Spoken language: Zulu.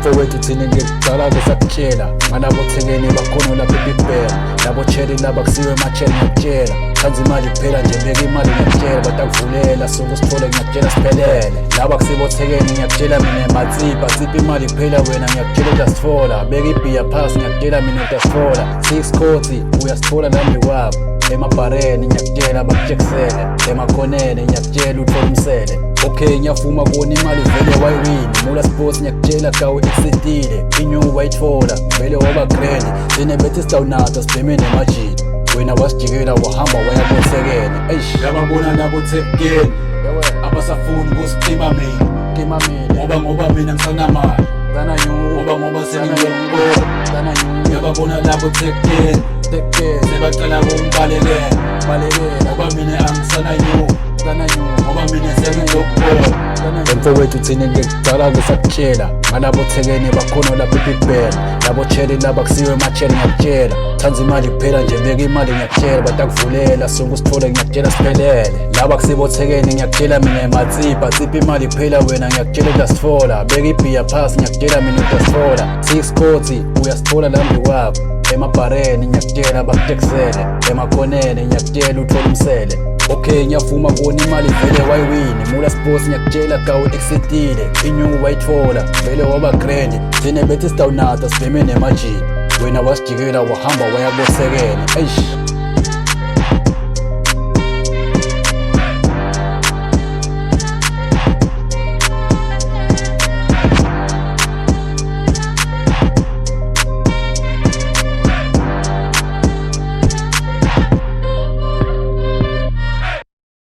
Mfowethu thina ngekucala ngisakutshela ngalabo thekeni bakhona lapha eBig Ben, labo cherry laba kusiwe machela ngiyakutshela. Khanza imali kuphela nje beka imali ngiyakutshela, batakuvulela sonke sithole ngiyakutshela siphelele. Laba kusibo thekeni ngiyakutshela mina ematsipa, tsipha imali kuphela wena ngiyakutshela utasitfola. Beka ibhiya phasi ngiyakutshela mina utasitfola. 6 khodzi uyasitfola nambi kwabo, emabhareni ngiyakutshela bakujekisele, emakhoneni ngiyakutshela uthole umsele. Okay ngiyavuma kona imali vele wayiwini, Mula Sports ngiyakutshela kawe exitile, inyuku wayitfola vele waba grand. Thina bethi sitawunatha sibheme nemajini, wena wasijikela wahamba wayabothekene. Eish Yababona labo thekeni abasafuni kusicima mina, ngoba mina ngisanamali, ngoba sengiyokubola. Yababona labo thekeni sebacala kungibalekela, ngoba mina angisananyuka, ngoba mina sengiyokubola. Mfowethu thina ngekucala ngisakutshela ngalabo thekeni bakhona lapha eBig Ben, labo cherry laba kusiwe machela ngiyakutshela. Khanza imali kuphela nje beka imali ngiyakutshela, batakuvulela sonke sithole ngiyakutshela siphelele. Laba kusibo thekeni ngiyakutshela mina ematsipa, tsipha imali kuphela wena ngiyakutshela utasitfola. Beka ibhiya phasi ngiyakutshela mina utasitfola. 6 khodzi uyasitfola nambi kwabo, emabhareni ngiyakutshela bakujekisele, emakhoneni ngiyakutshela uthole umsele. Okay ngiyavuma kona imali vele wayiwini, Mula Sports ngiyakutshela kawe exitile, inyuku wayitfola vele waba grand. Thina bethi sitawunatha sibheme nemajini, wena wasijikela wahamba wayabothekene. Eish